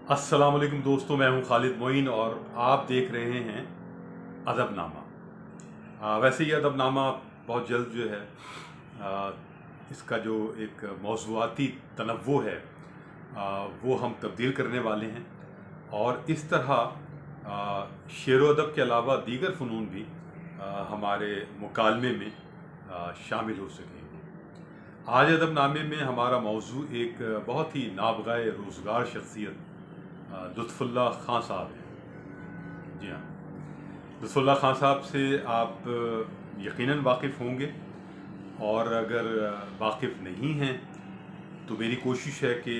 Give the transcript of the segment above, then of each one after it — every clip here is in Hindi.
अस्सलाम वालेकुम दोस्तों, मैं हूं खालिद मोइन और आप देख रहे हैं अदबनामा। वैसे ही अदबनामा बहुत जल्द जो है आ, इसका जो एक मौज़ूआती तनव्वुर है वो हम तब्दील करने वाले हैं और इस तरह शेर व अदब के अलावा दीगर फ़नून भी हमारे मुकालमे में शामिल हो सकेंगे। आज अदबनामे में हमारा मौजू एक बहुत ही नाबगाए रोज़गार शख्सियत लुत्फ़ुल्लाह खां साहब हैं। जी हाँ, लुत्फ़ुल्लाह खां साहब से आप यकीनन वाकिफ़ होंगे और अगर वाकिफ़ नहीं हैं तो मेरी कोशिश है कि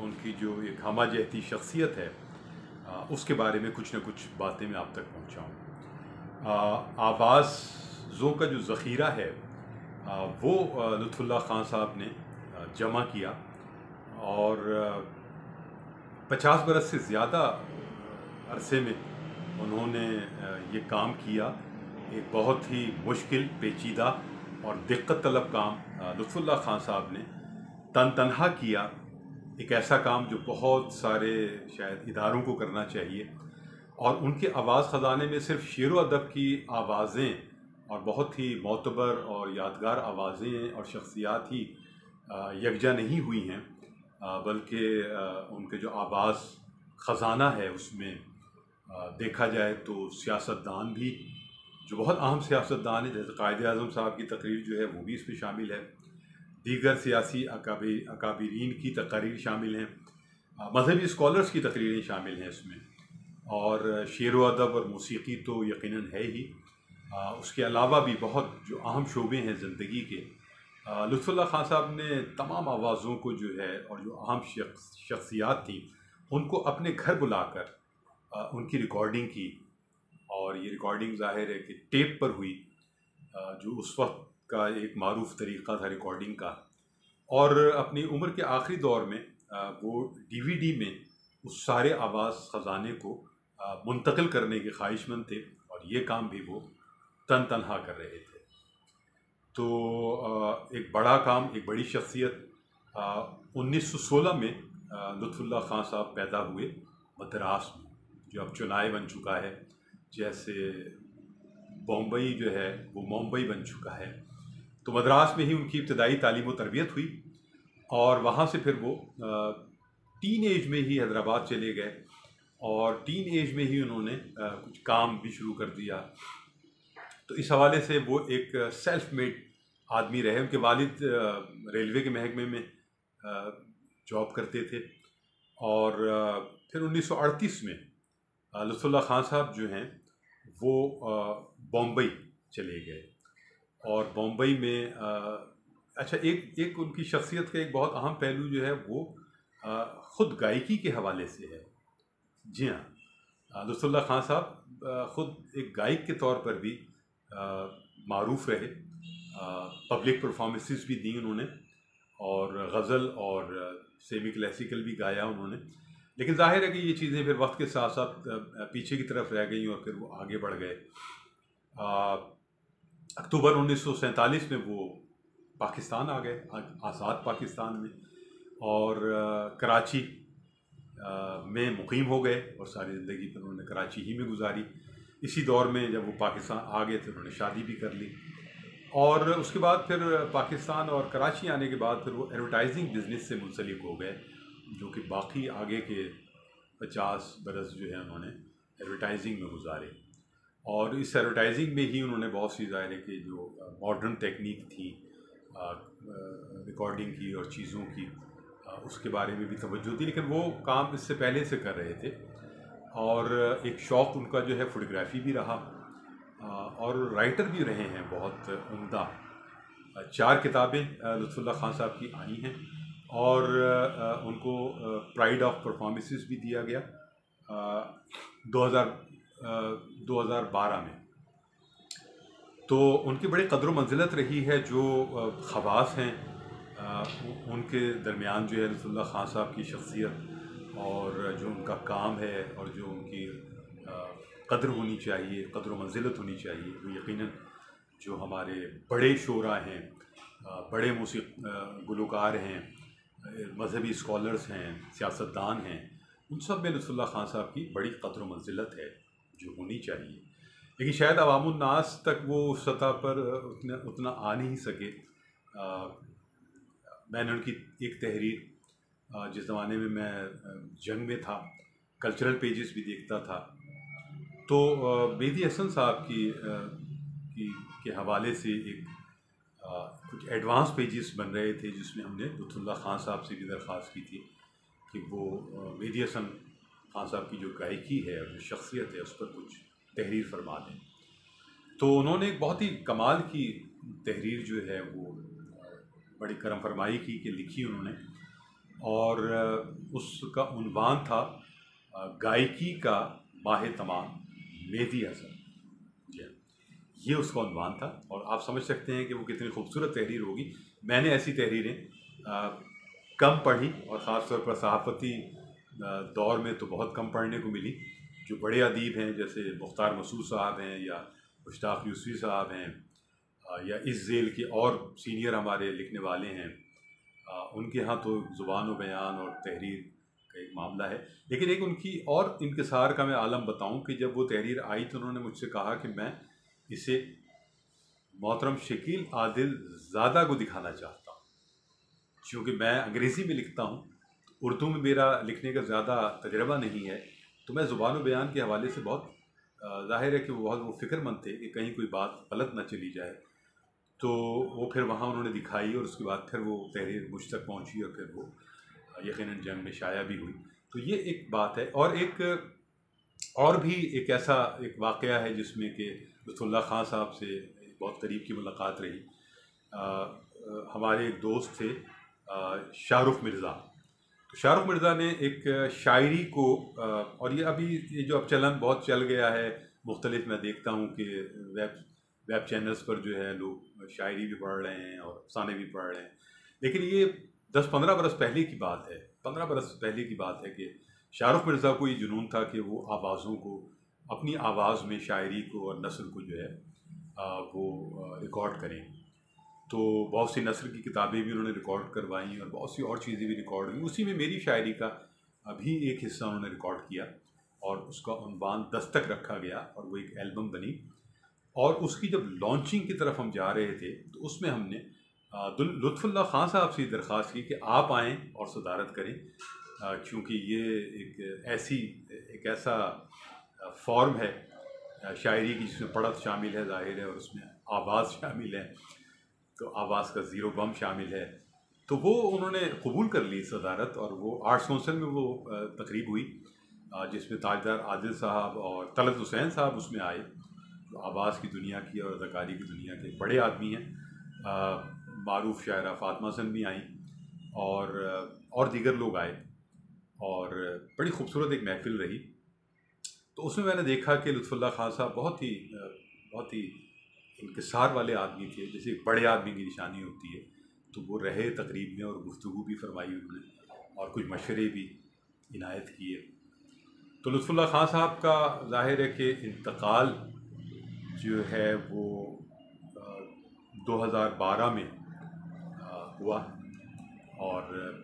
उनकी जो एक हमाजहती शख्सियत है उसके बारे में कुछ न कुछ बातें मैं आप तक पहुँचाऊँ। आवाज़ों का जो ज़ख़ीरा है वो लुत्फ़ुल्लाह खां साहब ने जमा किया और 50 बरस से ज़्यादा अरसे में उन्होंने ये काम किया। एक बहुत ही मुश्किल, पेचीदा और दिक्कत तलब काम लुत्फ़ुल्लाह खां साहब ने तनहा किया। एक ऐसा काम जो बहुत सारे शायद इदारों को करना चाहिए और उनके आवाज़ ख़ज़ाने में सिर्फ़ शेर व अदब की आवाज़ें और बहुत ही मोतबर और यादगार आवाज़ें और शख्सियात ही यकजा नहीं हुई हैं, बल्कि उनके जो आवाज़ ख़जाना है उसमें देखा जाए तो सियासतदान भी, जो बहुत अहम सियासतदान है जैसे कायदे आज़म साहब की तकरीर जो है वो भी इसमें शामिल है, दीगर सियासी अकाबिरीन की तकरीर शामिल हैं, मजहबी स्कॉलर्स की तकरीरें शामिल हैं इसमें, और शेर व अदब और मौसीकी तो यकीनन है ही। उसके अलावा भी बहुत जो अहम शोबे हैं ज़िंदगी के, लुत्फ़ुल्लाह खां साहब ने तमाम आवाज़ों को जो है और जो अहम शख्सियात थी उनको अपने घर बुलाकर उनकी रिकॉर्डिंग की और ये रिकॉर्डिंग ज़ाहिर है कि टेप पर हुई, जो उस वक्त का एक मारूफ तरीक़ा था रिकॉर्डिंग का। और अपनी उम्र के आखिरी दौर में वो डीवीडी में उस सारे आवाज़ ख़जाने को मुंतकिल करने के ख्वाहिशमंद थे और ये काम भी वो तनहा कर रहे थे। तो एक बड़ा काम, एक बड़ी शख्सियत, 1916 में लुत्फ़ुल्लाह खां साहब पैदा हुए मद्रास में, जो अब चुनाय बन चुका है, जैसे बम्बई जो है वो मुंबई बन चुका है। तो मद्रास में ही उनकी इब्तदाई तालीम व तरबियत हुई और वहाँ से फिर वो टीन एज में ही हैदराबाद चले गए और टीन एज में ही उन्होंने कुछ काम भी शुरू कर दिया। तो इस हवाले से वो एक सेल्फ मेड आदमी रहे। उनके वालिद रेलवे के महकमे में जॉब करते थे और फिर 1938 में लुत्फ़ुल्लाह खां साहब जो हैं वो बम्बई चले गए और बम्बई में अच्छा, एक उनकी शख्सियत का एक बहुत अहम पहलू जो है वो ख़ुद गायकी के हवाले से है। जी हाँ, लुत्फ़ुल्लाह खां साहब ख़ुद एक गायक के तौर पर भी मारूफ़ रहे। पब्लिक परफॉर्मेंसेस भी दी उन्होंने और गज़ल और सेमी क्लासिकल भी गाया उन्होंने, लेकिन ज़ाहिर है कि ये चीज़ें फिर वक्त के साथ साथ पीछे की तरफ रह गई और फिर वो आगे बढ़ गए। अक्टूबर 1947 में वो पाकिस्तान आ गए, आज़ाद पाकिस्तान में, और कराची में मुकीम हो गए और सारी ज़िंदगी फिर उन्होंने कराची ही में गुजारी। इसी दौर में जब वो पाकिस्तान आ गए थे उन्होंने शादी भी कर ली और उसके बाद फिर पाकिस्तान और कराची आने के बाद फिर वो एडवर्टाइजिंग बिज़नेस से मुंसलिक हो गए, जो कि बाकी आगे के 50 बरस जो है उन्होंने एडवर्टाइजिंग में गुजारे। और इस एडवर्टाइजिंग में ही उन्होंने बहुत सी ज़ाहिर है कि जो मॉडर्न टेक्निक थी रिकॉर्डिंग की और चीज़ों की, उसके बारे में भी तवज्जो दी, लेकिन वो काम इससे पहले से कर रहे थे। और एक शौक़ उनका जो है फ़ोटोग्राफ़ी भी रहा और राइटर भी रहे हैं बहुत उम्दा। 4 किताबें लुत्फ़ुल्लाह खां साहब की आई हैं और उनको प्राइड ऑफ परफॉर्मेंसेस भी दिया गया 2012 में। तो उनकी बड़ी कदर मंजिलत रही है। जो ख़वास हैं उनके दरमियान जो है लुत्फ़ुल्लाह खां साहब की शख्सियत और जो उनका काम है और जो उनकी कदर होनी चाहिए, कदर मंजिलत होनी चाहिए, वो यकीनन जो हमारे बड़े शोरा हैं, बड़े गुलकार हैं, मजहबी स्कॉलर्स हैं, सियासतदान हैं, उन सब में लुत्फ़ुल्लाह खान साहब की बड़ी क़द्र मंज़िलत है जो होनी चाहिए, लेकिन शायद अवामुन्नास तक वो उस सतह पर उतना आ नहीं सके। मैंने उनकी एक तहरीर, जिस ज़माने में मैं जंग में था, कल्चरल पेजेस भी देखता था, तो मेहदी हसन साहब के हवाले से कुछ एडवांस पेजेस बन रहे थे जिसमें हमने लुत्फ़ुल्लाह खान साहब से भी दरख्वास्त की थी कि वो मेहदी हसन खान साहब की जो गायकी है और जो शख्सियत है उस पर कुछ तहरीर फरमा दें। तो उन्होंने एक बहुत ही कमाल की तहरीर जो है वो बड़ी करम फरमाई की कि लिखी उन्होंने, और उसका उन्वान था गायकी का माह तमाम मेहदी हसन। जी हाँ, ये उसका उन्वान था, और आप समझ सकते हैं कि वो कितनी खूबसूरत तहरीर होगी। मैंने ऐसी तहरीरें कम पढ़ी, और ख़ास तौर पर सहाफ़ती दौर में तो बहुत कम पढ़ने को मिली। जो बड़े अदीब हैं जैसे मुख्तार मसूद साहब हैं या मुश्ताक़ यूसुफ़ी साहब हैं, या इस झेल के और सीनियर हमारे लिखने वाले हैं, उनके यहाँ तो ज़ुबान व बयान और तहरीर का एक मामला है। लेकिन एक उनकी और इंकिसार का मैं आलम बताऊं कि जब वो तहरीर आई तो उन्होंने मुझसे कहा कि मैं इसे मोहतरम शकील आदिल ज़ादा को दिखाना चाहता हूँ, क्योंकि मैं अंग्रेज़ी में लिखता हूँ, तो उर्दू में मेरा लिखने का ज़्यादा तजर्बा नहीं है, तो मैं ज़ुबान व बयान के हवाले से बहुत ज़ाहिर है कि वो बहुत फ़िक्रमंद थे कि कहीं कोई बात गलत न चली जाए। तो वो फिर वहाँ उन्होंने दिखाई, और उसके बाद फिर वो तहरीर मुझ तक पहुँची, और फिर वो यकीनन जंग में शाया भी हुई। तो ये एक बात है। और भी एक ऐसा एक वाक़या है जिसमें कि लुत्फ़ुल्लाह खान साहब से बहुत करीब की मुलाकात रही। हमारे एक दोस्त थे शाहरुख़ मिर्ज़ा। तो शाहरुख़ मिर्ज़ा ने एक शायरी को, और ये जो अब चलन बहुत चल गया है मुख्तलिफ, मैं देखता हूँ कि वेब चैनल्स पर जो है लोग शायरी भी पढ़ रहे हैं और अफ़साने भी पढ़ रहे हैं, लेकिन ये 10-15 बरस पहले की बात है। 15 बरस पहले की बात है कि शाहरुख़ मिर्ज़ा को ये जुनून था कि वो आवाज़ों को, अपनी आवाज़ में शायरी को और नस्र को जो है वो रिकॉर्ड करें। तो बहुत सी नस्र की किताबें भी उन्होंने रिकॉर्ड करवाई, और बहुत सी और चीज़ें भी रिकॉर्ड हुई। उसी में मेरी शायरी का भी एक हिस्सा उन्होंने रिकॉर्ड किया, और उसका उन्वान दस्तक रखा गया, और वो एक एल्बम बनी। और उसकी जब लॉन्चिंग की तरफ हम जा रहे थे तो उसमें हमने लुत्फ़ुल्लाह खान साहब से दरख्वास्त की कि आप आएँ और सदारत करें, क्योंकि ये एक ऐसा फॉर्म है शायरी की जिसमें पढ़त शामिल है ज़ाहिर है, और उसमें आवाज़ शामिल है, तो आवाज़ का ज़ीरो बम शामिल है। तो वो उन्होंने कबूल कर ली सदारत, और वो आर्ट्स काउंसिल में वो तकरीब हुई जिसमें ताजदार आदिल साहब और तलत हुसैन साहब उसमें आए, जो आवाज़ की दुनिया की और अदाकारी की दुनिया के बड़े आदमी हैं। मारूफ शायरा फ़ातिमा हसन भी आई, और दीगर लोग आए, और बड़ी खूबसूरत एक महफ़िल रही। तो उसमें मैंने देखा कि लुत्फ़ुल्लाह खान साहब बहुत ही इंकिसार वाले आदमी थे, जैसे एक बड़े आदमी की निशानी होती है। तो वो रहे तकरीब में, और गुफ्तगू भी फरमाई उन्होंने, और कुछ मशवरे भी इनायत किए। तो लुत्फ़ुल्लाह खान साहब का ज़ाहिर है कि इंतकाल जो है वो 2012 में हुआ, और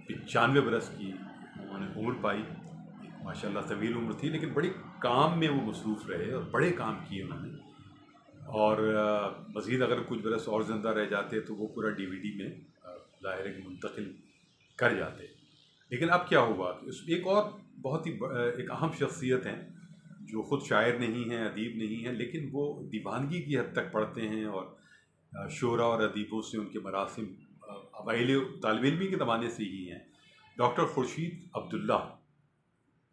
95 बरस की उन्होंने उम्र पाई। माशाल्लाह तवील उम्र थी, लेकिन बड़ी काम में वो मसरूफ़ रहे और बड़े काम किए उन्होंने। और मज़ीद अगर कुछ बरस और ज़िंदा रह जाते तो वो पूरा DVD में ज़ाहिर है कि मुंतकिल कर जाते। लेकिन अब क्या हुआ कि उस एक और बहुत ही एक अहम शख्सियत हैं जो ख़ुद शायर नहीं हैं, अदीब नहीं हैं, लेकिन वो दीवानगी की हद तक पढ़ते हैं, और शोरा और अदीबों से उनके मरासिम अवाइल तालिब इल्मी के ज़माने से ही हैं। डॉक्टर खुर्शीद अब्दुल्ला।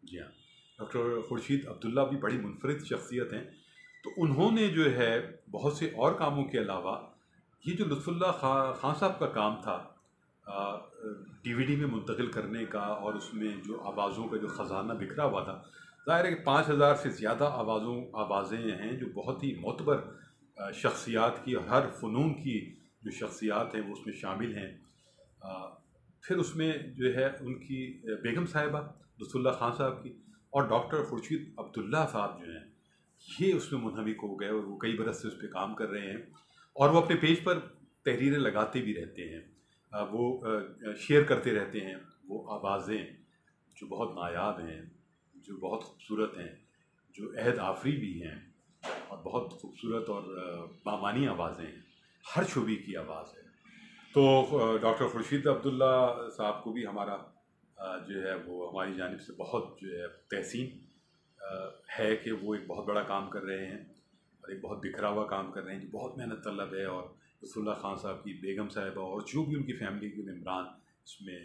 जी हाँ, डॉक्टर खुर्शीद अब्दुल्ला भी बड़ी मुनफरिद शख्सियत हैं। तो उन्होंने जो है बहुत से और कामों के अलावा ये जो लुत्फ़ुल्लाह खान साहब का काम था DVD में मुंतकिल करने का, और उसमें जो आवाज़ों का जो ख़जाना बिखरा हुआ था, ज़ाहिर है कि 5000 से ज़्यादा आवाज़ें हैं जो बहुत ही मोतबर शख्सियात की, और हर फ़नून की जो शख्सियात हैं वो उसमें शामिल हैं। फिर उसमें जो है उनकी बेगम साहिबा लुत्फ़ुल्लाह खान साहब की, और डॉक्टर खुर्शीद अब्दुल्ला साहब जो हैं ये उसमें मुनहमिक हो गए, और वो कई बरस से उस पर काम कर रहे हैं, और वो अपने पेज पर तहरीरें लगाते भी रहते हैं, वो शेयर करते रहते हैं वो आवाज़ें जो बहुत नायाब हैं। जो बहुत खूबसूरत हैं, जो अहद आफरी भी हैं और बहुत खूबसूरत और बामानी आवाज़ें हैं, हर छुबी की आवाज़ है। तो डॉक्टर खुर्शीद अब्दुल्ला साहब को भी हमारा जो है वो हमारी जानिब से बहुत जो है तहसीन है कि वो एक बहुत बड़ा काम कर रहे हैं और एक बहुत बिखरा हुआ काम कर रहे हैं, जो बहुत मेहनत तलब है। और रसूलुल्लाह खान साहब की बेगम साहिबा और जो भी उनकी फ़ैमिली के मेम्बरान इसमें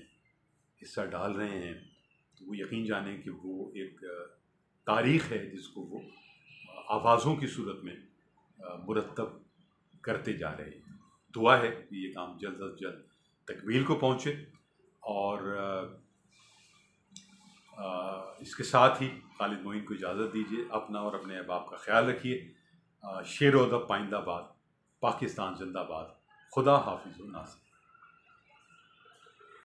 हिस्सा डाल रहे हैं, तो वो यकीन जाने कि वो एक तारीख़ है जिसको वो आवाज़ों की सूरत में मुरतब करते जा रहे हैं। दुआ है कि ये काम जल्द अज जल्द तकमील को पहुँचे। और इसके साथ ही खालिद मोइन को इजाज़त दीजिए। अपना और अपने अहबाब का ख्याल रखिए। शेर व अदब पाइंदाबाद, पाकिस्तान जिंदाबाद। खुदा हाफिज़ नासिर।